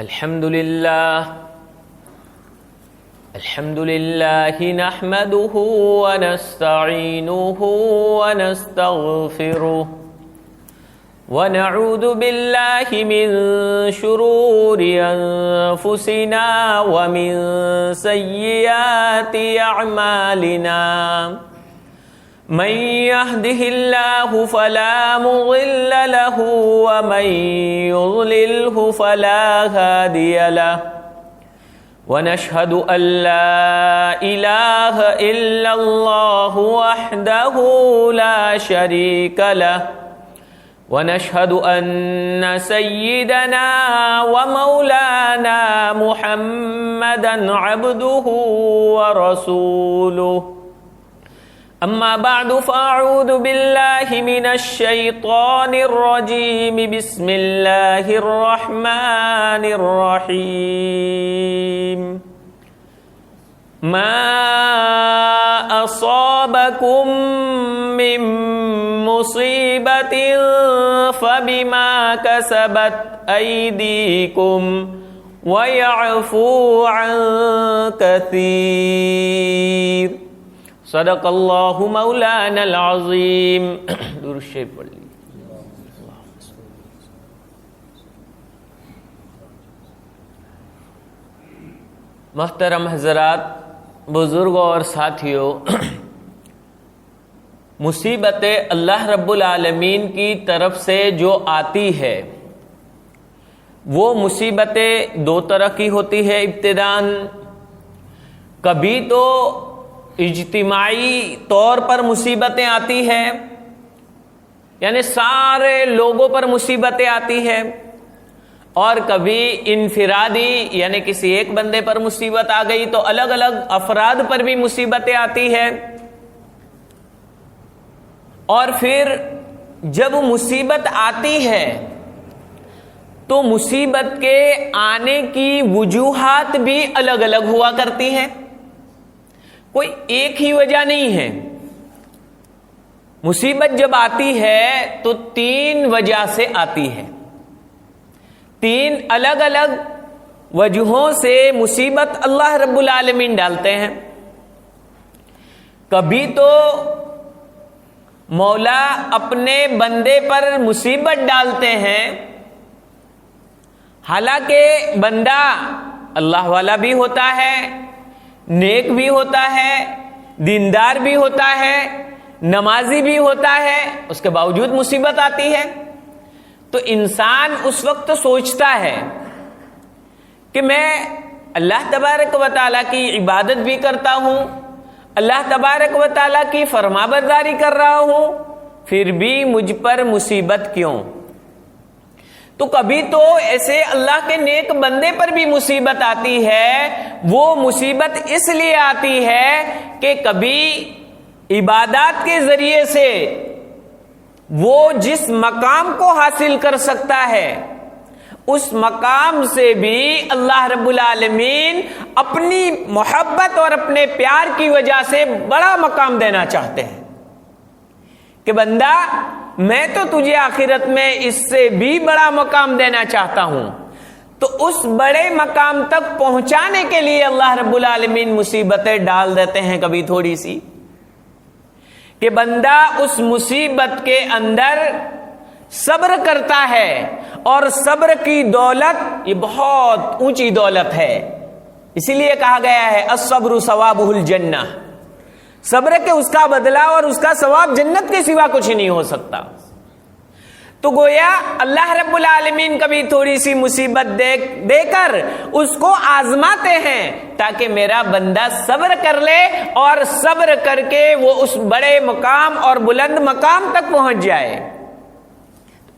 الحمد لله نحمده ونستعينه ونستغفره ونعوذ بالله من شرور أنفسنا ومن سيئات أعمالنا من يهده الله فلا مضل له ومن يضلله فلا هادي له ونشهد أن لا إله إلا الله وحده لا شريك له ونشهد أن سيدنا ومولانا محمدا عبده ورسوله أما بعد فأعوذ بالله من الشيطان الرجيم بسم الله الرحمن الرحيم ما أصابكم من مصيبة فبما كسبت أيديكم ويعفو عن كثير صدق اللہ مولانا العظیم. درود شریف پڑھ لیجیے. محترم حضرات، بزرگوں اور ساتھیوں، مصیبتیں اللہ رب العالمین کی طرف سے جو آتی ہے وہ مصیبتیں دو طرح کی ہوتی ہے. ابتداً کبھی تو اجتماعی طور پر مصیبتیں آتی ہیں، یعنی سارے لوگوں پر مصیبتیں آتی ہیں، اور کبھی انفرادی یعنی کسی ایک بندے پر مصیبت آ گئی تو الگ الگ افراد پر بھی مصیبتیں آتی ہیں. اور پھر جب مصیبت آتی ہے تو مصیبت کے آنے کی وجوہات بھی الگ الگ ہوا کرتی ہیں، کوئی ایک ہی وجہ نہیں ہے. مصیبت جب آتی ہے تو تین وجہ سے آتی ہے، تین الگ الگ وجہوں سے مصیبت اللہ رب العالمین ڈالتے ہیں. کبھی تو مولا اپنے بندے پر مصیبت ڈالتے ہیں، حالانکہ بندہ اللہ والا بھی ہوتا ہے، نیک بھی ہوتا ہے، دیندار بھی ہوتا ہے، نمازی بھی ہوتا ہے، اس کے باوجود مصیبت آتی ہے. تو انسان اس وقت سوچتا ہے کہ میں اللہ تبارک و تعالیٰ کی عبادت بھی کرتا ہوں، اللہ تبارک و تعالیٰ کی فرمانبرداری کر رہا ہوں، پھر بھی مجھ پر مصیبت کیوں؟ تو کبھی تو ایسے اللہ کے نیک بندے پر بھی مصیبت آتی ہے. وہ مصیبت اس لیے آتی ہے کہ کبھی عبادات کے ذریعے سے وہ جس مقام کو حاصل کر سکتا ہے اس مقام سے بھی اللہ رب العالمین اپنی محبت اور اپنے پیار کی وجہ سے بڑا مقام دینا چاہتے ہیں کہ بندہ میں تو تجھے آخرت میں اس سے بھی بڑا مقام دینا چاہتا ہوں. تو اس بڑے مقام تک پہنچانے کے لیے اللہ رب العالمین مصیبتیں ڈال دیتے ہیں کبھی تھوڑی سی، کہ بندہ اس مصیبت کے اندر صبر کرتا ہے. اور صبر کی دولت یہ بہت اونچی دولت ہے، اسی لیے کہا گیا ہے الصبر ثوابہ الجنہ. صبر کے اس کا بدلہ اور اس کا ثواب جنت کے سوا کچھ نہیں ہو سکتا. تو گویا اللہ رب العالمین کبھی تھوڑی سی مصیبت دے کر اس کو آزماتے ہیں تاکہ میرا بندہ صبر کر لے اور صبر کر کے وہ اس بڑے مقام اور بلند مقام تک پہنچ جائے.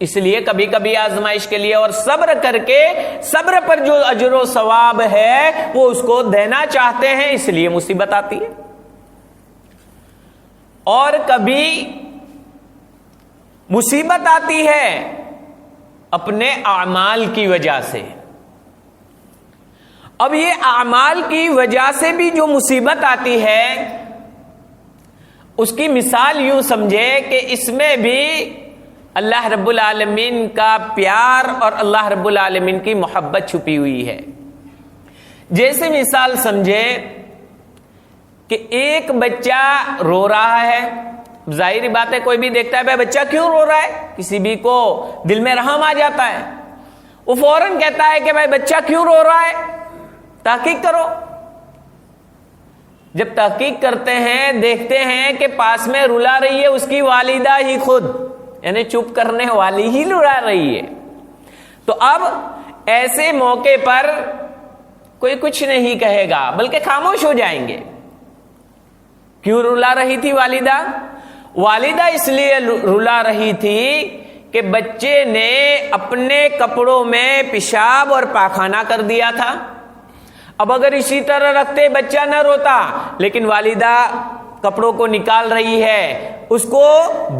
اس لیے کبھی کبھی آزمائش کے لیے اور صبر کر کے صبر پر جو اجر و ثواب ہے وہ اس کو دینا چاہتے ہیں، اس لیے مصیبت آتی ہے. اور کبھی مصیبت آتی ہے اپنے اعمال کی وجہ سے. اب یہ اعمال کی وجہ سے بھی جو مصیبت آتی ہے اس کی مثال یوں سمجھے کہ اس میں بھی اللہ رب العالمین کا پیار اور اللہ رب العالمین کی محبت چھپی ہوئی ہے. جیسے مثال سمجھے کہ ایک بچہ رو رہا ہے. ظاہری بات ہے کوئی بھی دیکھتا ہے بھائی بچہ کیوں رو رہا ہے, کسی بھی کو دل میں رحم آ جاتا ہے, وہ فوراً کہتا ہے کہ بھائی بچہ کیوں رو رہا ہے, تحقیق کرو. جب تحقیق کرتے ہیں دیکھتے ہیں کہ پاس میں رلا رہی ہے اس کی والدہ ہی خود, یعنی چپ کرنے والی ہی رلا رہی ہے. تو اب ایسے موقع پر کوئی کچھ نہیں کہے گا بلکہ خاموش ہو جائیں گے. کیوں رلا رہی تھی والدہ؟ والدہ اس لیے رلا رہی تھی کہ بچے نے اپنے کپڑوں میں پیشاب اور پاخانہ کر دیا تھا. اب اگر اسی طرح رکھتے بچہ نہ روتا, لیکن والدہ کپڑوں کو نکال رہی ہے, اس کو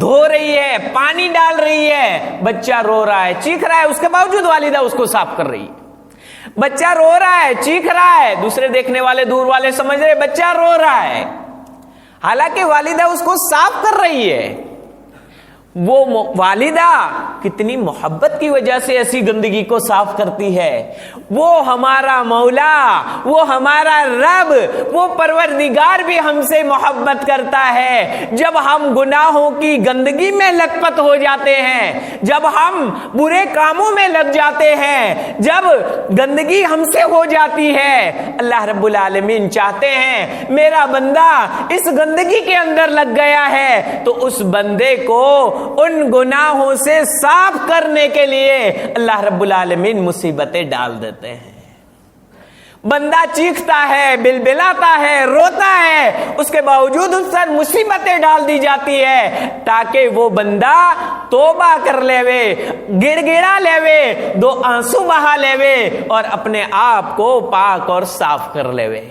دھو رہی ہے, پانی ڈال رہی ہے, بچہ رو رہا ہے, چیخ رہا ہے, اس کے باوجود والدہ اس کو صاف کر رہی ہے. بچہ رو رہا ہے, چیخ رہا ہے, دوسرے دیکھنے والے دور والے سمجھ رہے بچہ رو رہا ہے, حالانکہ والدہ اس کو صاف کر رہی ہے. وہ والدہ کتنی محبت کی وجہ سے ایسی گندگی کو صاف کرتی ہے. وہ ہمارا مولا, وہ ہمارا رب, وہ پروردگار بھی ہم سے محبت کرتا ہے. جب ہم گناہوں کی گندگی میں لت پت ہو جاتے ہیں, جب ہم برے کاموں میں لگ جاتے ہیں, جب گندگی ہم سے ہو جاتی ہے, اللہ رب العالمین چاہتے ہیں میرا بندہ اس گندگی کے اندر لگ گیا ہے تو اس بندے کو ان گناہوں سے صاف کرنے کے لیے اللہ رب العالمین مصیبتیں ڈال دیتے ہیں. بندہ چیختا ہے, بلبلاتا ہے, روتا ہے, اس کے باوجود اس پر مصیبتیں ڈال دی جاتی ہے تاکہ وہ بندہ توبہ کر لیوے, گڑ گڑا لیوے, 2 آنسو بہا لیوے اور اپنے آپ کو پاک اور صاف کر لیوے.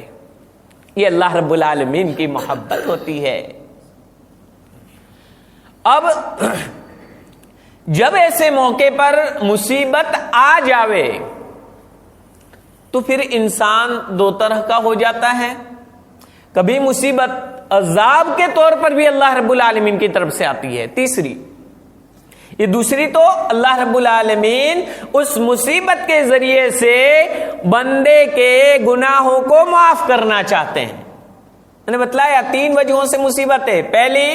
یہ اللہ رب العالمین کی محبت ہوتی ہے. اب جب ایسے موقع پر مصیبت آ جاوے تو پھر انسان 2 طرح کا ہو جاتا ہے. کبھی مصیبت عذاب کے طور پر بھی اللہ رب العالمین کی طرف سے آتی ہے. یہ دوسری تو اللہ رب العالمین اس مصیبت کے ذریعے سے بندے کے گناہوں کو معاف کرنا چاہتے ہیں. میں نے بتلایا 3 وجہوں سے مصیبت ہے. پہلی,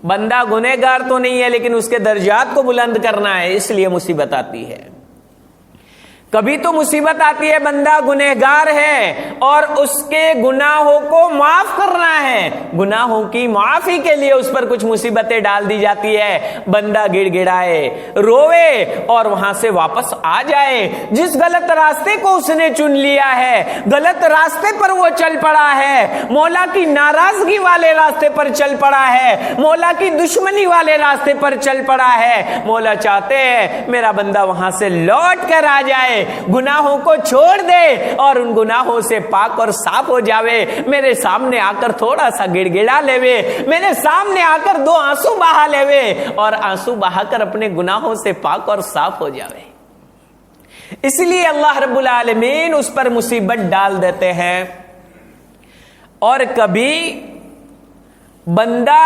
بندہ گنہگار تو نہیں ہے لیکن اس کے درجات کو بلند کرنا ہے, اس لیے مصیبت آتی ہے. کبھی تو مصیبت آتی ہے بندہ گنہگار ہے اور اس کے گناہوں کو معاف کرنا ہے, گناہوں کی معافی کے لیے اس پر کچھ مصیبتیں ڈال دی جاتی ہے. بندہ گڑ گڑائے, روے اور وہاں سے واپس آ جائے. جس غلط راستے کو اس نے چن لیا ہے, غلط راستے پر وہ چل پڑا ہے, مولا کی ناراضگی والے راستے پر چل پڑا ہے, مولا کی دشمنی والے راستے پر چل پڑا ہے. مولا چاہتے ہیں میرا بندہ وہاں سے لوٹ کر آ جائے, گناہوں کو چھوڑ دے اور ان گناہوں سے پاک اور صاف ہو جاوے. میرے سامنے آ کر تھوڑا سا گڑ گڑا لیوے, میرے سامنے آ کر 2 آنسو بہا لیوے اور آنسو بہا کر اپنے گناہوں سے پاک اور صاف ہو جاوے. اس لیے اللہ رب العالمین اس پر مصیبت ڈال دیتے ہیں. اور کبھی بندہ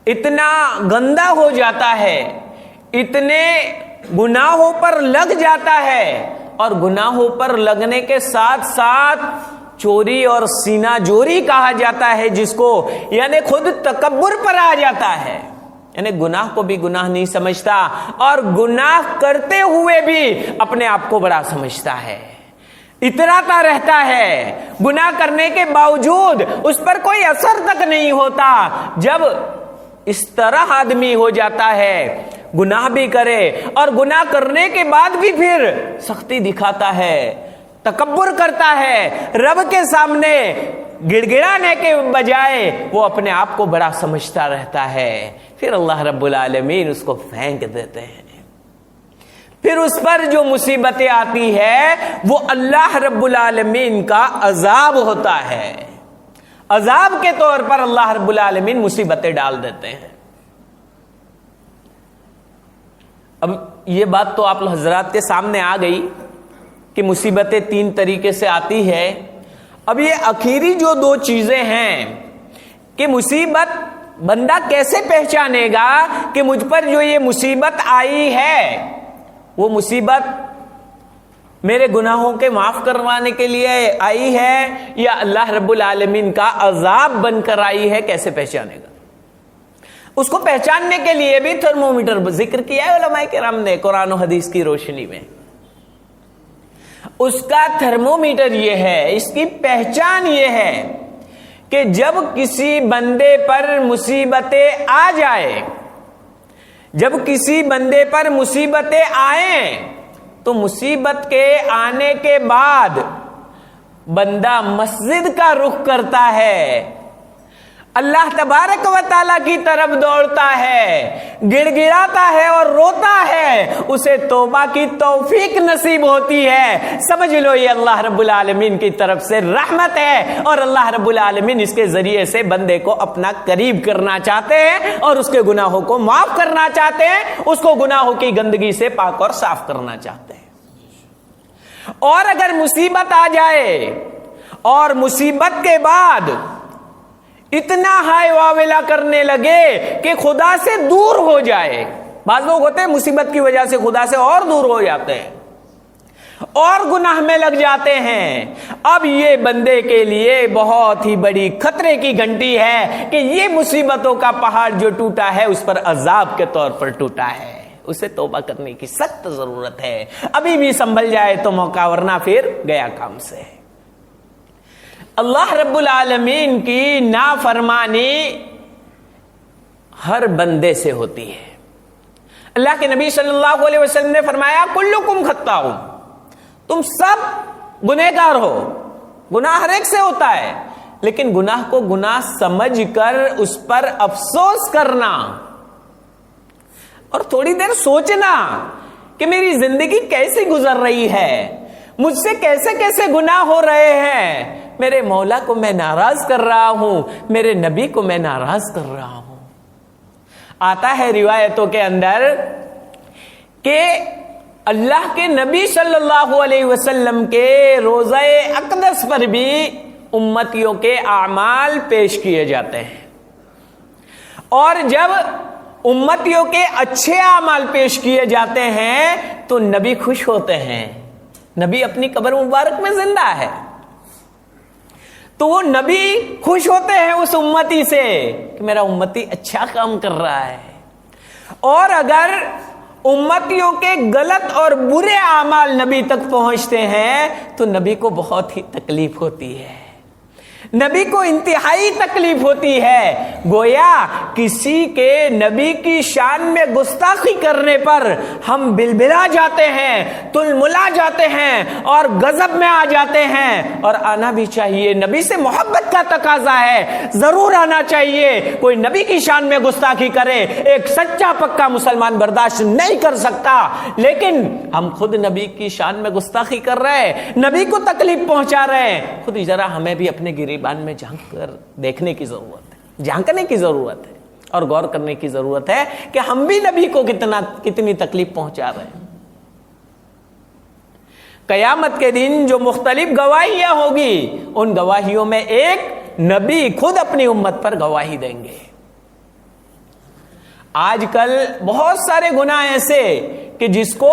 اتنا گندا ہو جاتا ہے, اتنے گناہوں پر لگ جاتا ہے, اور گناہوں پر لگنے کے ساتھ ساتھ چوری اور سینہ جوری کہا جاتا ہے جس کو, یعنی خود تکبر پر آ جاتا ہے, یعنی گناہ کو بھی گناہ نہیں سمجھتا اور گناہ کرتے ہوئے بھی اپنے آپ کو بڑا سمجھتا ہے, اتراتا رہتا ہے. گناہ کرنے کے باوجود اس پر کوئی اثر تک نہیں ہوتا. جب اس طرح آدمی ہو جاتا ہے, گناہ بھی کرے اور گناہ کرنے کے بعد بھی پھر سختی دکھاتا ہے, تکبر کرتا ہے, رب کے سامنے گڑ گڑانے کے بجائے وہ اپنے آپ کو بڑا سمجھتا رہتا ہے, پھر اللہ رب العالمین اس کو پھینک دیتے ہیں. پھر اس پر جو مصیبتیں آتی ہے وہ اللہ رب العالمین کا عذاب ہوتا ہے. عذاب کے طور پر اللہ رب العالمین مصیبتیں ڈال دیتے ہیں. اب یہ بات تو آپ حضرات کے سامنے آ گئی کہ مصیبتیں 3 طریقے سے آتی ہے. اب یہ اخیری جو 2 چیزیں ہیں کہ مصیبت بندہ کیسے پہچانے گا کہ مجھ پر جو یہ مصیبت آئی ہے وہ مصیبت میرے گناہوں کے معاف کروانے کے لیے آئی ہے یا اللہ رب العالمین کا عذاب بن کر آئی ہے؟ کیسے پہچانے گا؟ اس کو پہچاننے کے لیے بھی تھرمومیٹر ذکر کیا ہے علماء کرام نے قرآن و حدیث کی روشنی میں. اس کا تھرمومیٹر یہ ہے، اس کی پہچان یہ ہے کہ جب کسی بندے پر مصیبتیں آ جائے، جب کسی بندے پر مصیبتیں آئیں تو مصیبت کے آنے کے بعد بندہ مسجد کا رخ کرتا ہے، اللہ تبارک و تعالیٰ کی طرف دوڑتا ہے، گڑ گڑاتا ہے اور روتا ہے، اسے توبہ کی توفیق نصیب ہوتی ہے. سمجھ لو یہ اللہ رب العالمین کی طرف سے رحمت ہے، اور اللہ رب العالمین اس کے ذریعے سے بندے کو اپنا قریب کرنا چاہتے ہیں اور اس کے گناہوں کو معاف کرنا چاہتے ہیں، اس کو گناہوں کی گندگی سے پاک اور صاف کرنا چاہتے ہیں. اور اگر مصیبت آ جائے اور مصیبت کے بعد اتنا ہائے واویلا کرنے لگے کہ خدا سے دور ہو جائے، بعض لوگ ہوتے ہیں مصیبت کی وجہ سے خدا سے اور دور ہو جاتے ہیں اور گناہ میں لگ جاتے ہیں، اب یہ بندے کے لیے بہت ہی بڑی خطرے کی گھنٹی ہے کہ یہ مصیبتوں کا پہاڑ جو ٹوٹا ہے اس پر عذاب کے طور پر ٹوٹا ہے، اسے توبہ کرنے کی سخت ضرورت ہے. ابھی بھی سنبھل جائے تو موقع، ورنہ پھر گیا کام سے. اللہ رب العالمین کی نافرمانی ہر بندے سے ہوتی ہے. اللہ کے نبی صلی اللہ علیہ وسلم نے فرمایا کلکم خطاؤ، تم سب گنہگار ہو، گناہ ہر ایک سے ہوتا ہے، لیکن گناہ کو گناہ سمجھ کر اس پر افسوس کرنا اور تھوڑی دیر سوچنا کہ میری زندگی کیسی گزر رہی ہے، مجھ سے کیسے کیسے گناہ ہو رہے ہیں، میرے مولا کو میں ناراض کر رہا ہوں، میرے نبی کو میں ناراض کر رہا ہوں. آتا ہے روایتوں کے اندر کہ اللہ کے نبی صلی اللہ علیہ وسلم کے روضہ اقدس پر بھی امتیوں کے اعمال پیش کیے جاتے ہیں، اور جب امتیوں کے اچھے اعمال پیش کیے جاتے ہیں تو نبی خوش ہوتے ہیں. نبی اپنی قبر مبارک میں زندہ ہے تو وہ نبی خوش ہوتے ہیں اس امتی سے کہ میرا امتی اچھا کام کر رہا ہے. اور اگر امتیوں کے غلط اور برے اعمال نبی تک پہنچتے ہیں تو نبی کو بہت ہی تکلیف ہوتی ہے، نبی کو انتہائی تکلیف ہوتی ہے. گویا کسی کے نبی کی شان میں گستاخی کرنے پر ہم بلبلا جاتے ہیں، تلملا جاتے ہیں اور غضب میں آ جاتے ہیں، اور آنا بھی چاہیے. نبی سے محبت کا تقاضا ہے، ضرور آنا چاہیے. کوئی نبی کی شان میں گستاخی کرے ایک سچا پکا مسلمان برداشت نہیں کر سکتا، لیکن ہم خود نبی کی شان میں گستاخی کر رہے ہیں، نبی کو تکلیف پہنچا رہے ہیں. خود ذرا ہمیں بھی اپنے گریبان میں جھانک کر دیکھنے کی ضرورت ہے، جھانکنے کی ضرورت ہے اور غور کرنے کی ضرورت ہے کہ ہم بھی نبی کو کتنی تکلیف پہنچا رہے ہیں. قیامت کے دن جو مختلف گواہیاں ہوگی، ان گواہیوں میں ایک نبی خود اپنی امت پر گواہی دیں گے. آج کل بہت سارے گناہ ایسے کہ جس کو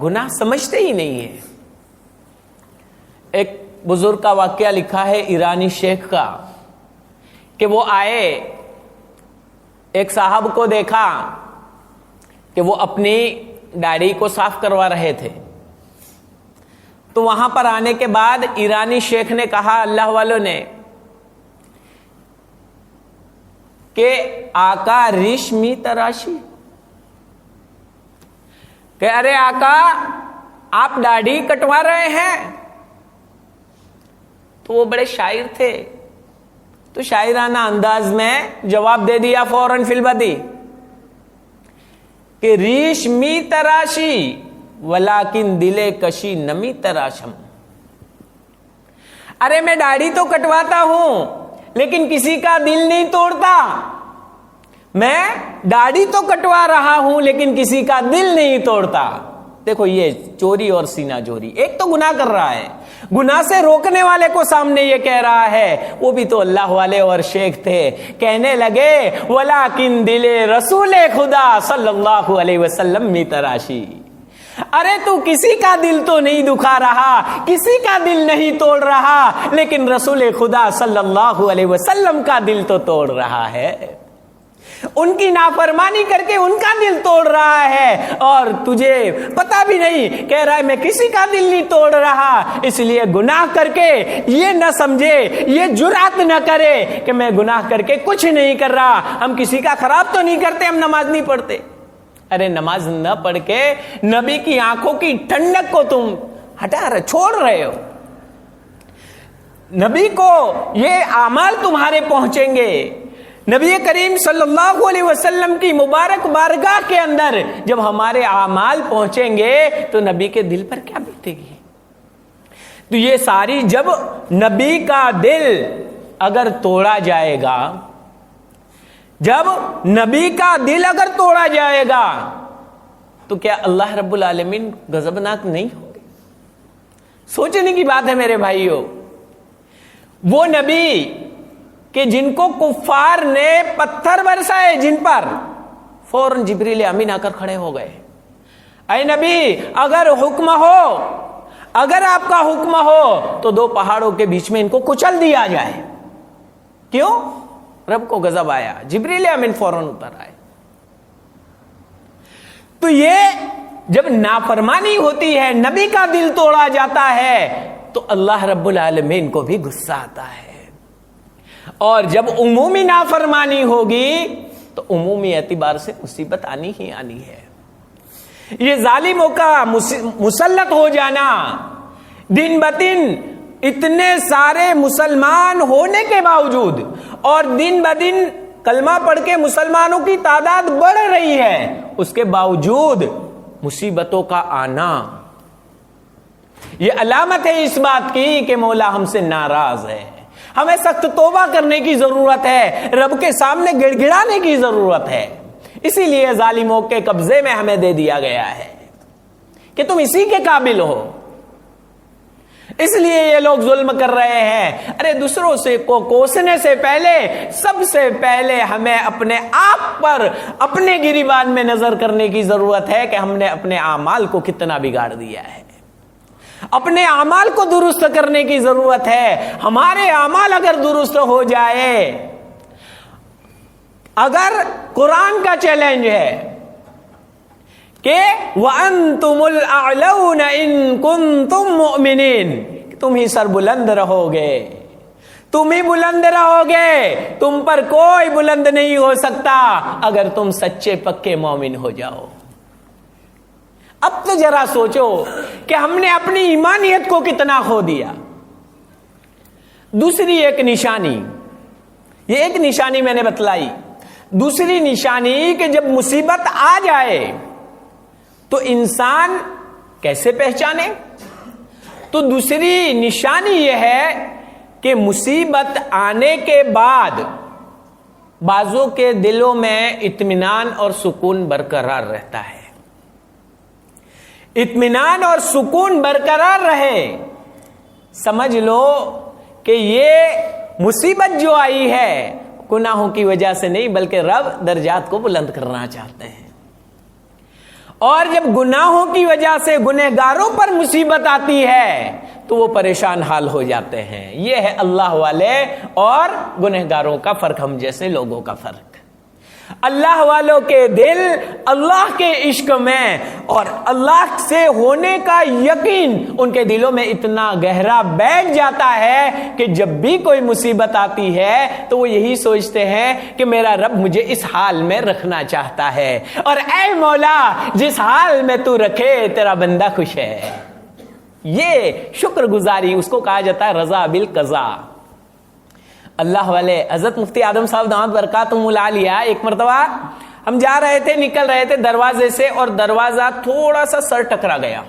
گناہ سمجھتے ہی نہیں ہے. ایک بزرگ کا واقعہ لکھا ہے ایرانی شیخ کا کہ وہ آئے، ایک صاحب کو دیکھا کہ وہ اپنی داڑھی کو صاف کروا رہے تھے، تو وہاں پر آنے کے بعد ایرانی شیخ نے کہا اللہ والوں نے کہ آقا ریشمی تراشی، کہ ارے آقا آپ داڑھی کٹوا رہے ہیں. تو وہ بڑے شاعر تھے تو شاعرانہ انداز میں جواب دے دیا فوراً فی البدی کہ ریشمی تراشی ولیکن دلے کشی نمی تراشم. ارے میں داڑھی تو کٹواتا ہوں لیکن کسی کا دل نہیں توڑتا، میں داڑھی تو کٹوا رہا ہوں لیکن کسی کا دل نہیں توڑتا. دیکھو یہ چوری اور سینہ چوری، ایک تو گناہ کر رہا ہے، گناہ سے روکنے والے کو سامنے یہ کہہ رہا ہے. وہ بھی تو اللہ والے اور شیخ تھے. کہنے لگے ولیکن دل رسول خدا صلی اللہ علیہ وسلم می تراشی. ارے تو کسی کا دل تو نہیں دکھا رہا, کسی کا دل نہیں توڑ رہا, لیکن رسول خدا صلی اللہ علیہ وسلم کا دل تو توڑ رہا ہے. ان کی نافرمانی کر کے ان کا دل توڑ رہا ہے, اور تجھے پتا بھی نہیں. کہہ رہا ہے میں کسی کا دل نہیں توڑ رہا, اس لیے گناہ کر کے یہ نہ سمجھے, یہ جرأت نہ کرے کہ میں گناہ کر کے کچھ نہیں کر رہا. ہم کسی کا خراب تو نہیں کرتے, ہم نماز نہیں پڑھتے. ارے نماز نہ پڑھ کے نبی کی آنکھوں کی ٹھنڈک کو تم ہٹا رہے, چھوڑ رہے ہو. نبی کو یہ اعمال تمہارے پہنچیں گے. نبی کریم صلی اللہ علیہ وسلم کی مبارک بارگاہ کے اندر جب ہمارے اعمال پہنچیں گے تو نبی کے دل پر کیا بیتے گی. تو یہ ساری, جب نبی کا دل اگر توڑا جائے گا, جب نبی کا دل اگر توڑا جائے گا, تو کیا اللہ رب العالمین غضبناک نہیں ہوگے؟ سوچنے کی بات ہے میرے بھائیوں. وہ نبی کہ جن کو کفار نے پتھر برسائے, جن پر فوراً جبریل امین آ کر کھڑے ہو گئے. اے نبی, اگر حکم ہو, اگر آپ کا حکم ہو تو دو پہاڑوں کے بیچ میں ان کو کچل دیا جائے. کیوں؟ رب کو غضب آیا, جبریل امین فوراً اتر آئے. تو یہ جب نافرمانی ہوتی ہے, نبی کا دل توڑا جاتا ہے, تو اللہ رب العالمین کو بھی غصہ آتا ہے. اور جب عمومی نافرمانی ہوگی تو عمومی اعتبار سے مصیبت آنی ہی آنی ہے. یہ ظالموں کا مسلط ہو جانا, دن بدن اتنے سارے مسلمان ہونے کے باوجود, اور دن بدن کلمہ پڑھ کے مسلمانوں کی تعداد بڑھ رہی ہے, اس کے باوجود مصیبتوں کا آنا, یہ علامت ہے اس بات کی کہ مولا ہم سے ناراض ہے. ہمیں سخت توبہ کرنے کی ضرورت ہے, رب کے سامنے گڑ گڑانے کی ضرورت ہے. اسی لیے ظالموں کے قبضے میں ہمیں دے دیا گیا ہے کہ تم اسی کے قابل ہو. اس لیے یہ لوگ ظلم کر رہے ہیں. ارے دوسروں سے کو کوسنے سے پہلے, سب سے پہلے ہمیں اپنے آپ پر, اپنے گریبان میں نظر کرنے کی ضرورت ہے کہ ہم نے اپنے اعمال کو کتنا بگاڑ دیا ہے. اپنے اعمال کو درست کرنے کی ضرورت ہے. ہمارے اعمال اگر درست ہو جائے, اگر قرآن کا چیلنج ہے کہ وَأَنْتُمُ الْأَعْلَوْنَ إِن كُنْتُم مُؤْمِنِينَ, تم ہی سر بلند رہو گے, تم ہی بلند رہو گے, تم پر کوئی بلند نہیں ہو سکتا اگر تم سچے پکے مومن ہو جاؤ. اب تو ذرا سوچو کہ ہم نے اپنی ایمانیت کو کتنا کھو دیا. دوسری ایک نشانی, یہ ایک نشانی میں نے بتلائی. دوسری نشانی کہ جب مصیبت آ جائے تو انسان کیسے پہچانے. تو دوسری نشانی یہ ہے کہ مصیبت آنے کے بعد بعضوں کے دلوں میں اطمینان اور سکون برقرار رہتا ہے. اطمینان اور سکون برقرار رہے, سمجھ لو کہ یہ مصیبت جو آئی ہے گناہوں کی وجہ سے نہیں, بلکہ رب درجات کو بلند کرنا چاہتے ہیں. اور جب گناہوں کی وجہ سے گنہگاروں پر مصیبت آتی ہے تو وہ پریشان حال ہو جاتے ہیں. یہ ہے اللہ والے اور گنہگاروں کا فرق, ہم جیسے لوگوں کا فرق. اللہ والوں کے دل اللہ کے عشق میں اور اللہ سے ہونے کا یقین ان کے دلوں میں اتنا گہرا بیٹھ جاتا ہے کہ جب بھی کوئی مصیبت آتی ہے تو وہ یہی سوچتے ہیں کہ میرا رب مجھے اس حال میں رکھنا چاہتا ہے, اور اے مولا جس حال میں تو رکھے تیرا بندہ خوش ہے. یہ شکر گزاری, اس کو کہا جاتا ہے رضا بالقضاء. اللہ والے حضرت مفتی اعظم صاحب دامت برکاتہم العالیہ, ایک مرتبہ ہم جا رہے تھے, نکل رہے تھے دروازے سے, اور دروازہ تھوڑا سا سر ٹکرا گیا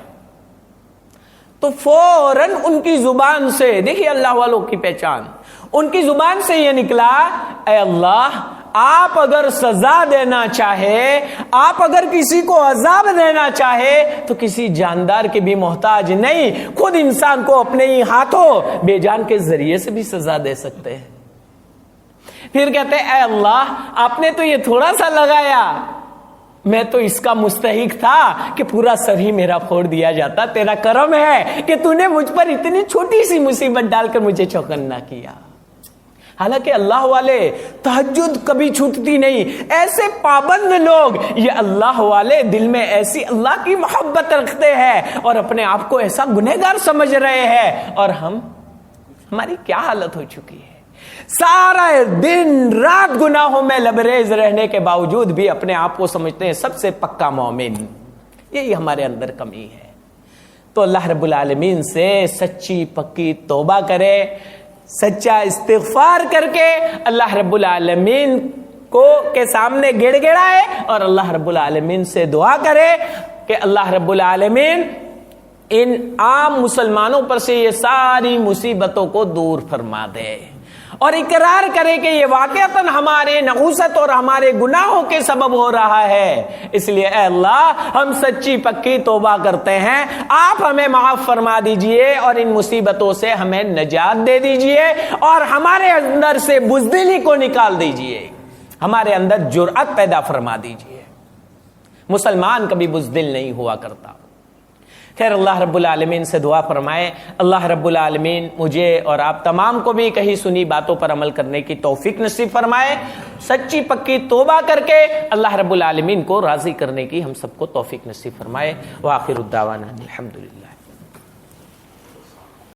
تو فوراً ان کی زبان سے, دیکھیے اللہ والوں کی پہچان, ان کی زبان سے یہ نکلا اے اللہ آپ اگر سزا دینا چاہے، آپ اگر کسی کو عذاب دینا چاہے تو کسی جاندار کے بھی محتاج نہیں، خود انسان کو اپنے ہی ہاتھوں بے جان کے ذریعے سے بھی سزا دے سکتے ہیں۔ پھر کہتے ہیں اے اللہ آپ نے تو یہ تھوڑا سا لگایا، میں تو اس کا مستحق تھا کہ پورا سر ہی میرا پھوڑ دیا جاتا، تیرا کرم ہے کہ تو نے مجھ پر اتنی چھوٹی سی مصیبت ڈال کر مجھے چوکنا کیا۔ حالانکہ اللہ والے تہجد کبھی چھوٹتی نہیں، ایسے پابند لوگ، یہ اللہ والے دل میں ایسی اللہ کی محبت رکھتے ہیں اور اپنے آپ کو ایسا گنہگار سمجھ رہے ہیں، اور ہماری کیا حالت ہو چکی ہے، سارا دن رات گناہوں میں لبریز رہنے کے باوجود بھی اپنے آپ کو سمجھتے ہیں سب سے پکا مومن۔ یہی ہمارے اندر کمی ہے۔ تو اللہ رب العالمین سے سچی پکی توبہ کرے، سچا استغفار کر کے اللہ رب العالمین کے سامنے گڑ گڑائے اور اللہ رب العالمین سے دعا کرے کہ اللہ رب العالمین ان عام مسلمانوں پر سے یہ ساری مصیبتوں کو دور فرما دے، اور اقرار کرے کہ یہ واقعتاً ہمارے نحوست اور ہمارے گناہوں کے سبب ہو رہا ہے، اس لیے اے اللہ ہم سچی پکی توبہ کرتے ہیں، آپ ہمیں معاف فرما دیجئے اور ان مصیبتوں سے ہمیں نجات دے دیجئے، اور ہمارے اندر سے بزدلی کو نکال دیجئے، ہمارے اندر جرأت پیدا فرما دیجئے۔ مسلمان کبھی بزدل نہیں ہوا کرتا۔ خیر اللہ رب العالمین سے دعا فرمائے اللہ رب العالمین مجھے اور آپ تمام کو بھی کہیں سنی باتوں پر عمل کرنے کی توفیق نصیب فرمائے، سچی پکی توبہ کر کے اللہ رب العالمین کو راضی کرنے کی ہم سب کو توفیق نصیب فرمائے۔ وآخر الدعوانا الحمدللہ۔